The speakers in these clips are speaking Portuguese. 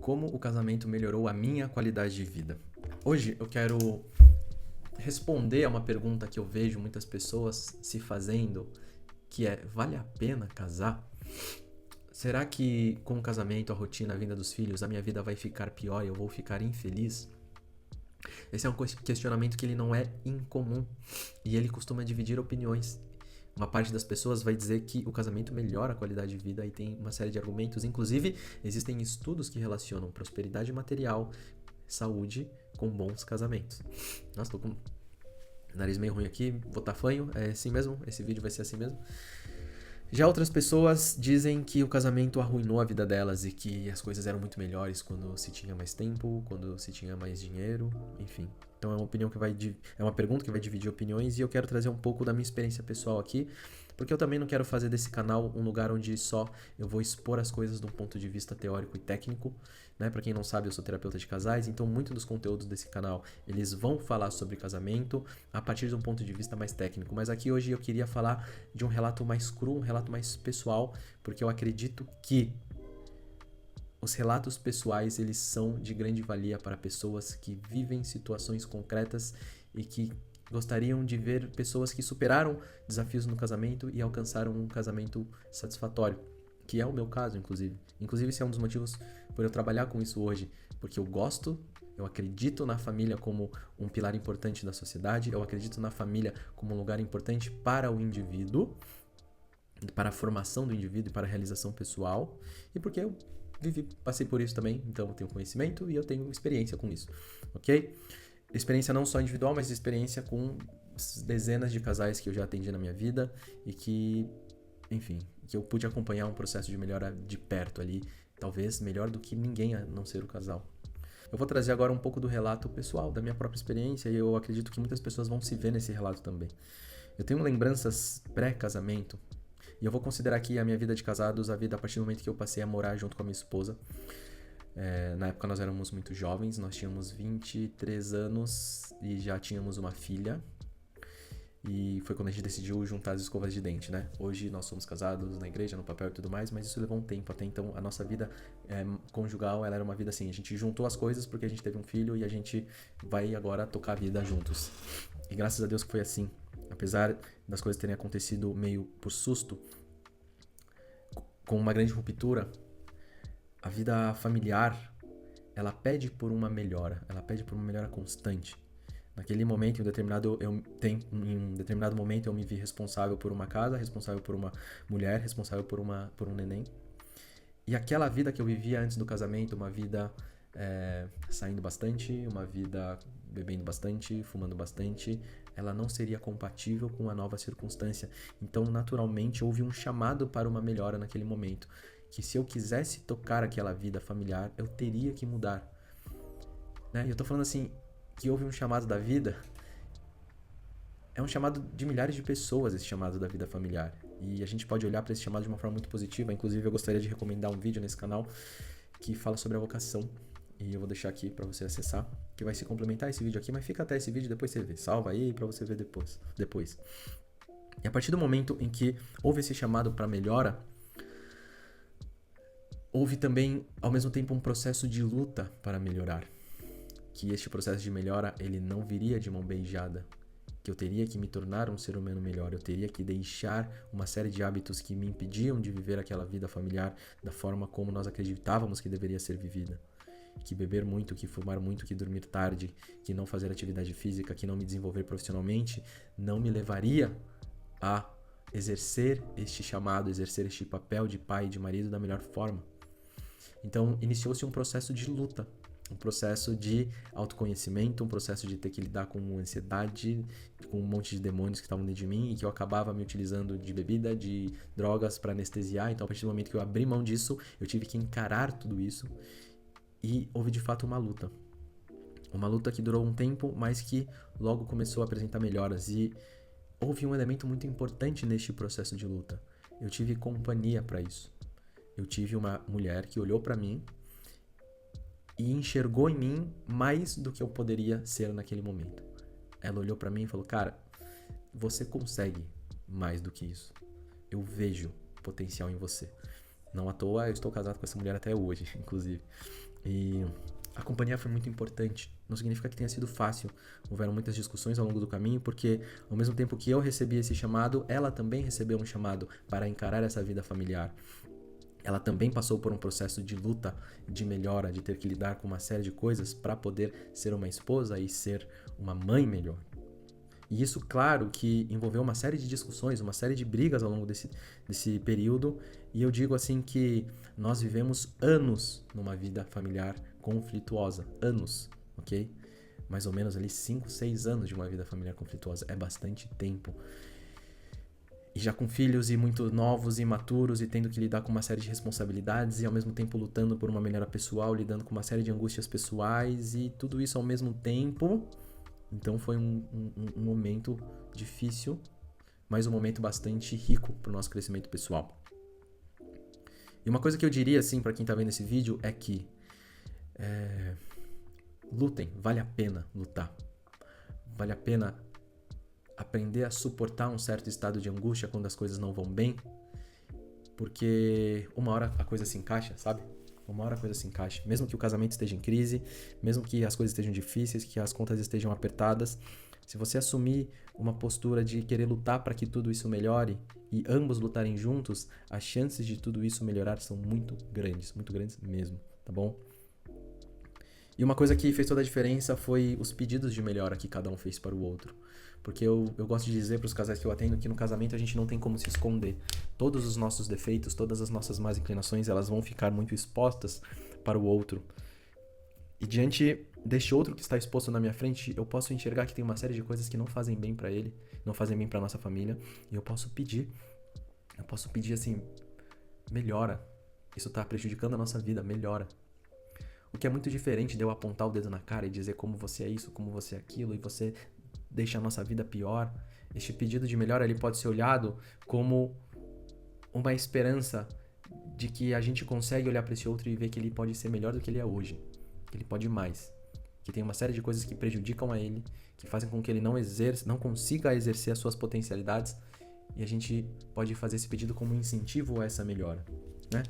como o casamento melhorou a minha qualidade de vida. Hoje eu quero responder a uma pergunta que eu vejo muitas pessoas se fazendo, que é: vale a pena casar? Será que com o casamento, a rotina, a vinda dos filhos, a minha vida vai ficar pior e eu vou ficar infeliz? Esse é um questionamento que ele não é incomum e ele costuma dividir opiniões. Uma parte das pessoas vai dizer que o casamento melhora a qualidade de vida e tem uma série de argumentos. Inclusive, existem estudos que relacionam prosperidade material, saúde com bons casamentos. Nossa, tô com o nariz meio ruim aqui, vou tá fanho, é assim mesmo? Esse vídeo vai ser assim mesmo? Já outras pessoas dizem que o casamento arruinou a vida delas e que as coisas eram muito melhores quando se tinha mais tempo, quando se tinha mais dinheiro, enfim. Então é uma pergunta que vai dividir opiniões e eu quero trazer um pouco da minha experiência pessoal aqui, porque eu também não quero fazer desse canal um lugar onde só eu vou expor as coisas de um ponto de vista teórico e técnico, né? Para quem não sabe, eu sou terapeuta de casais, então muito dos conteúdos desse canal, eles vão falar sobre casamento a partir de um ponto de vista mais técnico, mas aqui hoje eu queria falar de um relato mais cru, um relato mais pessoal, porque eu acredito que os relatos pessoais, eles são de grande valia para pessoas que vivem situações concretas e que gostariam de ver pessoas que superaram desafios no casamento e alcançaram um casamento satisfatório, que é o meu caso, inclusive. Inclusive, esse é um dos motivos por eu trabalhar com isso hoje, porque eu acredito na família como um pilar importante da sociedade, eu acredito na família como um lugar importante para o indivíduo, para a formação do indivíduo e para a realização pessoal, e porque eu passei por isso também, então eu tenho conhecimento e eu tenho experiência com isso, ok? Experiência não só individual, mas experiência com dezenas de casais que eu já atendi na minha vida e que, enfim, que eu pude acompanhar um processo de melhora de perto ali, talvez melhor do que ninguém a não ser o casal. Eu vou trazer agora um pouco do relato pessoal, da minha própria experiência, e eu acredito que muitas pessoas vão se ver nesse relato também. Eu tenho lembranças pré-casamento, e eu vou considerar aqui a minha vida de casados, a vida a partir do momento que eu passei a morar junto com a minha esposa. Na época nós éramos muito jovens, nós tínhamos 23 anos e já tínhamos uma filha. E foi quando a gente decidiu juntar as escovas de dente, né? Hoje nós somos casados na igreja, no papel e tudo mais, mas isso levou um tempo. Até então a nossa vida conjugal, ela era uma vida assim, a gente juntou as coisas porque a gente teve um filho e a gente vai agora tocar a vida juntos. E graças a Deus que foi assim. Apesar das coisas terem acontecido meio por susto, com uma grande ruptura, a vida familiar, ela pede por uma melhora, ela pede por uma melhora constante. Naquele momento, em um determinado momento, eu me vi responsável por uma casa, responsável por uma mulher, responsável por um neném. E aquela vida que eu vivia antes do casamento, uma vida saindo bastante, uma vida bebendo bastante, fumando bastante, ela não seria compatível com a nova circunstância. Então, naturalmente, houve um chamado para uma melhora naquele momento. Que se eu quisesse tocar aquela vida familiar, eu teria que mudar. Né? E eu tô falando assim, que houve um chamado da vida, é um chamado de milhares de pessoas, esse chamado da vida familiar. E a gente pode olhar para esse chamado de uma forma muito positiva. Inclusive, eu gostaria de recomendar um vídeo nesse canal que fala sobre a vocação. E eu vou deixar aqui para você acessar, que vai se complementar esse vídeo aqui, mas fica até esse vídeo, depois você vê. Salva aí para você ver depois. E a partir do momento em que houve esse chamado para melhora, houve também, ao mesmo tempo, um processo de luta para melhorar. Que este processo de melhora, ele não viria de mão beijada. Que eu teria que me tornar um ser humano melhor. Eu teria que deixar uma série de hábitos que me impediam de viver aquela vida familiar da forma como nós acreditávamos que deveria ser vivida. Que beber muito, que fumar muito, que dormir tarde, que não fazer atividade física, que não me desenvolver profissionalmente, não me levaria a exercer este chamado, exercer este papel de pai e de marido da melhor forma. Então, iniciou-se um processo de luta, um processo de autoconhecimento, um processo de ter que lidar com ansiedade, com um monte de demônios que estavam dentro de mim e que eu acabava me utilizando de bebida, de drogas para anestesiar. Então, a partir do momento que eu abri mão disso, eu tive que encarar tudo isso e houve de fato uma luta. Uma luta que durou um tempo, mas que logo começou a apresentar melhoras e houve um elemento muito importante neste processo de luta. Eu tive companhia para isso. Eu tive uma mulher que olhou para mim e enxergou em mim mais do que eu poderia ser naquele momento. Ela olhou pra mim e falou: cara, você consegue mais do que isso. Eu vejo potencial em você. Não à toa eu estou casado com essa mulher até hoje, inclusive. E a companhia foi muito importante. Não significa que tenha sido fácil. Houveram muitas discussões ao longo do caminho, porque ao mesmo tempo que eu recebi esse chamado, ela também recebeu um chamado para encarar essa vida familiar. Ela também passou por um processo de luta, de melhora, de ter que lidar com uma série de coisas para poder ser uma esposa e ser uma mãe melhor. E isso, claro, que envolveu uma série de discussões, uma série de brigas ao longo desse período. E eu digo assim que nós vivemos anos numa vida familiar conflituosa. Anos, ok? Mais ou menos ali 5, 6 anos de uma vida familiar conflituosa. É bastante tempo. E já com filhos e muito novos e imaturos e tendo que lidar com uma série de responsabilidades e ao mesmo tempo lutando por uma melhora pessoal, lidando com uma série de angústias pessoais e tudo isso ao mesmo tempo. Então foi um momento difícil, mas um momento bastante rico para o nosso crescimento pessoal. E uma coisa que eu diria assim para quem está vendo esse vídeo é que lutem, vale a pena lutar. Vale a pena aprender a suportar um certo estado de angústia quando as coisas não vão bem, porque uma hora a coisa se encaixa, sabe? Uma hora a coisa se encaixa. Mesmo que o casamento esteja em crise, mesmo que as coisas estejam difíceis, que as contas estejam apertadas, se você assumir uma postura de querer lutar para que tudo isso melhore e ambos lutarem juntos, as chances de tudo isso melhorar são muito grandes mesmo, tá bom? E uma coisa que fez toda a diferença foi os pedidos de melhora que cada um fez para o outro. Porque eu gosto de dizer para os casais que eu atendo que no casamento a gente não tem como se esconder. Todos os nossos defeitos, todas as nossas más inclinações, elas vão ficar muito expostas para o outro. E diante deste outro que está exposto na minha frente, eu posso enxergar que tem uma série de coisas que não fazem bem para ele, não fazem bem para nossa família. E eu posso pedir assim, melhora. Isso está prejudicando a nossa vida, melhora. O que é muito diferente de eu apontar o dedo na cara e dizer como você é isso, como você é aquilo, e você deixa a nossa vida pior. Este pedido de melhora ele pode ser olhado como uma esperança de que a gente consegue olhar para esse outro e ver que ele pode ser melhor do que ele é hoje, que ele pode mais, que tem uma série de coisas que prejudicam a ele, que fazem com que ele não consiga exercer as suas potencialidades, e a gente pode fazer esse pedido como um incentivo a essa melhora, né?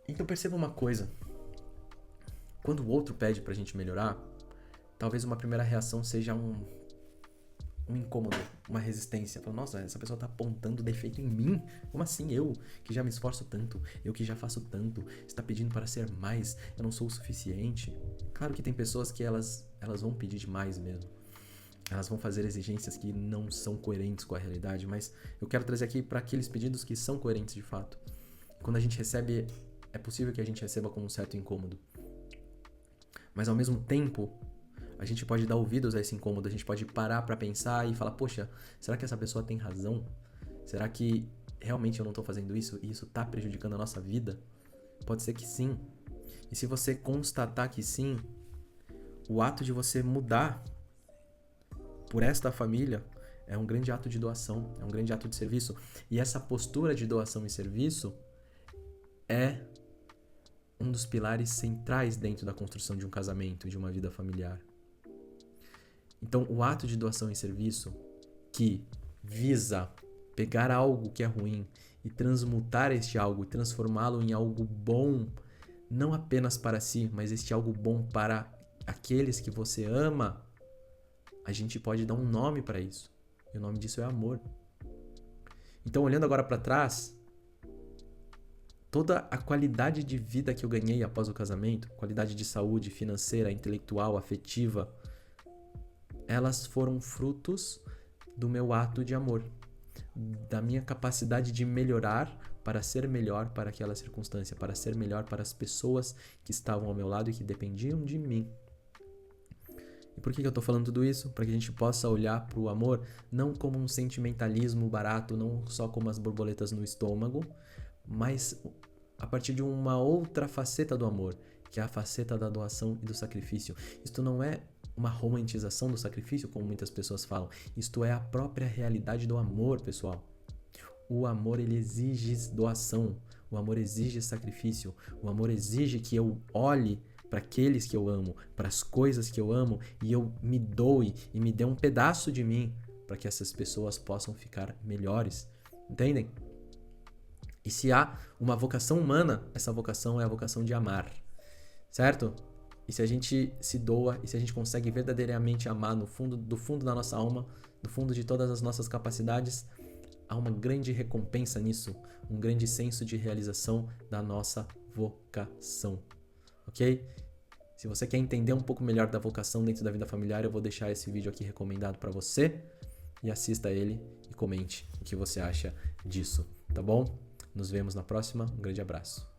Então perceba uma coisa. Quando o outro pede pra gente melhorar, talvez uma primeira reação seja um incômodo, uma resistência. Fala, nossa, essa pessoa tá apontando defeito em mim? Como assim? Eu, que já me esforço tanto, eu que já faço tanto, está pedindo para ser mais, eu não sou o suficiente. Claro que tem pessoas que elas vão pedir demais mesmo. Elas vão fazer exigências que não são coerentes com a realidade, mas eu quero trazer aqui para aqueles pedidos que são coerentes de fato. Quando a gente recebe, é possível que a gente receba com um certo incômodo. Mas ao mesmo tempo, a gente pode dar ouvidos a esse incômodo, a gente pode parar para pensar e falar, poxa, será que essa pessoa tem razão? Será que realmente eu não tô fazendo isso e isso tá prejudicando a nossa vida? Pode ser que sim. E se você constatar que sim, o ato de você mudar por esta família é um grande ato de doação, é um grande ato de serviço. E essa postura de doação e serviço é um dos pilares centrais dentro da construção de um casamento, de uma vida familiar. Então, o ato de doação e serviço que visa pegar algo que é ruim e transmutar este algo e transformá-lo em algo bom, não apenas para si, mas este algo bom para aqueles que você ama, a gente pode dar um nome para isso. E o nome disso é amor. Então, olhando agora para trás, toda a qualidade de vida que eu ganhei após o casamento, qualidade de saúde financeira, intelectual, afetiva, elas foram frutos do meu ato de amor, da minha capacidade de melhorar para ser melhor para aquela circunstância, para ser melhor para as pessoas que estavam ao meu lado e que dependiam de mim. E por que eu estou falando tudo isso? Para que a gente possa olhar para o amor não como um sentimentalismo barato, não só como as borboletas no estômago, mas a partir de uma outra faceta do amor, que é a faceta da doação e do sacrifício. Isto não é uma romantização do sacrifício, como muitas pessoas falam. Isto é a própria realidade do amor, pessoal. O amor, ele exige doação. O amor exige sacrifício. O amor exige que eu olhe para aqueles que eu amo, para as coisas que eu amo, e eu me doe e me dê um pedaço de mim para que essas pessoas possam ficar melhores. Entendem? E se há uma vocação humana, essa vocação é a vocação de amar. certo? E se a gente se doa e se a gente consegue verdadeiramente amar no fundo do fundo da nossa alma, do fundo de todas as nossas capacidades, há uma grande recompensa nisso, um grande senso de realização da nossa vocação, ok? Se você quer entender um pouco melhor da vocação dentro da vida familiar, eu vou deixar esse vídeo aqui recomendado para você e assista ele e comente o que você acha disso, tá bom? Nos vemos na próxima, um grande abraço.